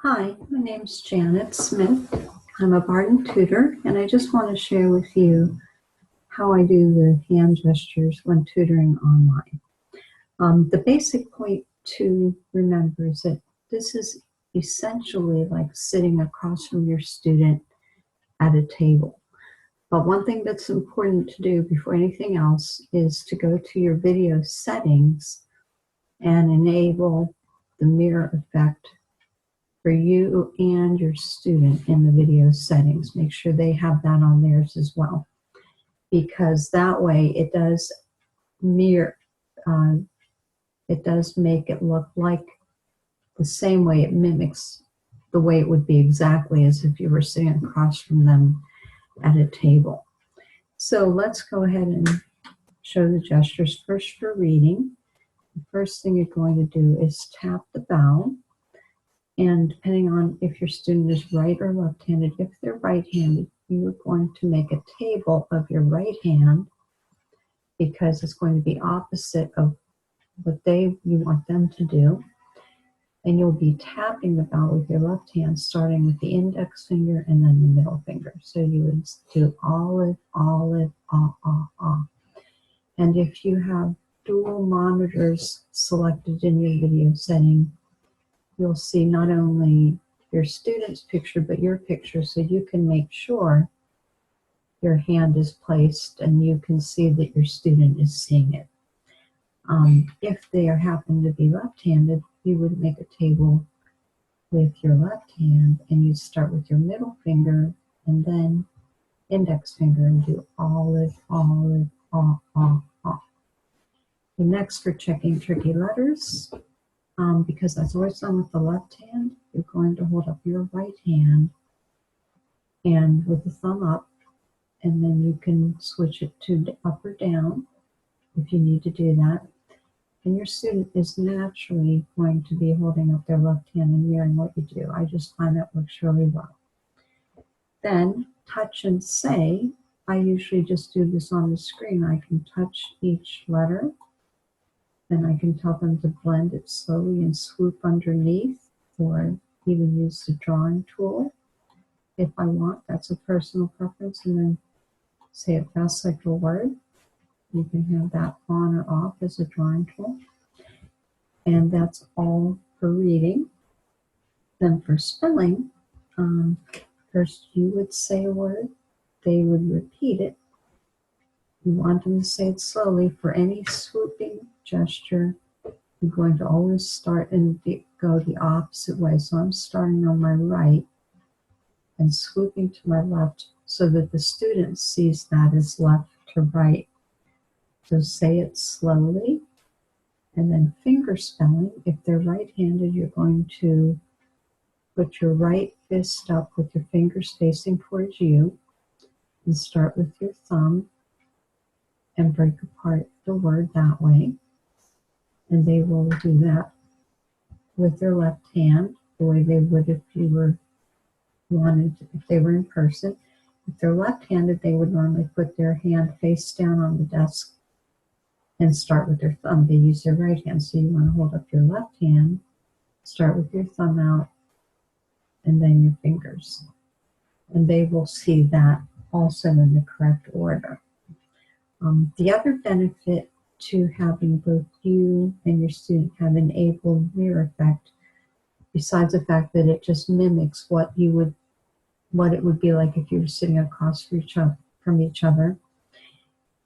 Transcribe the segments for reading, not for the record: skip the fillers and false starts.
Hi, my name's Janet Smith. I'm a Barton tutor, and I just want to share with you how I do the hand gestures when tutoring online. The basic point to remember is that this is essentially like sitting across from your student at a table. But one thing that's important to do before anything else is to go to your video settings and enable the mirror effect for you and your student in the video settings. Make sure they have that on theirs as well, because that way it does mirror, it does make it look like the same way. It mimics the way it would be exactly as if you were sitting across from them at a table. So let's go ahead and show the gestures. First, for reading, the first thing you're going to do is tap the vowel. And depending on if your student is right or left-handed, if they're right-handed, you're going to make a table of your right hand because it's going to be opposite of what you want them to do. And you'll be tapping the vowel with your left hand, starting with the index finger and then the middle finger. So you would do olive, olive, ah, ah, ah. And if you have dual monitors selected in your video setting, you'll see not only your student's picture, but your picture, so you can make sure your hand is placed and you can see that your student is seeing it. If they happen to be left-handed, you would make a table with your left hand, and you start with your middle finger and then index finger and do olive, olive, ah, ah, ah. The next, for checking tricky letters, because that's always done with the left hand, you're going to hold up your right hand and with the thumb up, and then you can switch it to up or down if you need to do that. And your student is naturally going to be holding up their left hand and mirroring what you do. I just find that works really well. Then touch and say, I usually just do this on the screen. I can touch each letter, and I can tell them to blend it slowly and swoop underneath, or even use the drawing tool if I want. That's a personal preference. And then say it fast like a word. You can have that on or off as a drawing tool. And that's all for reading. Then for spelling, first you would say a word, they would repeat it. You want them to say it slowly. For any swooping gesture, you're going to always start and go the opposite way. So I'm starting on my right and swooping to my left so that the student sees that as left to right. So say it slowly. And then finger spelling, if they're right-handed, you're going to put your right fist up with your fingers facing towards you and start with your thumb and break apart the word that way. And they will do that with their left hand, the way they would if you were if they were in person. If they're left-handed, they would normally put their hand face down on the desk and start with their thumb. They use their right hand, so you want to hold up your left hand, start with your thumb out, and then your fingers. And they will see that also in the correct order. The other benefit to having both you and your student have enabled mirror effect, besides the fact that it just mimics what it would be like if you were sitting across from each other,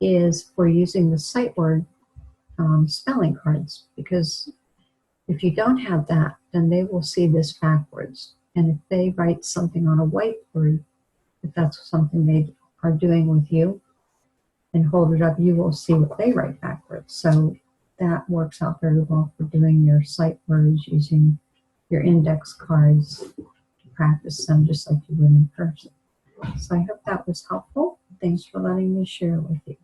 is for using the sight word spelling cards. Because if you don't have that, then they will see this backwards. And if they write something on a whiteboard, if that's something they are doing with you, and hold it up, you will see what they write backwards. So that works out very well for doing your sight words using your index cards to practice them just like you would in person. So I hope that was helpful. Thanks for letting me share with you.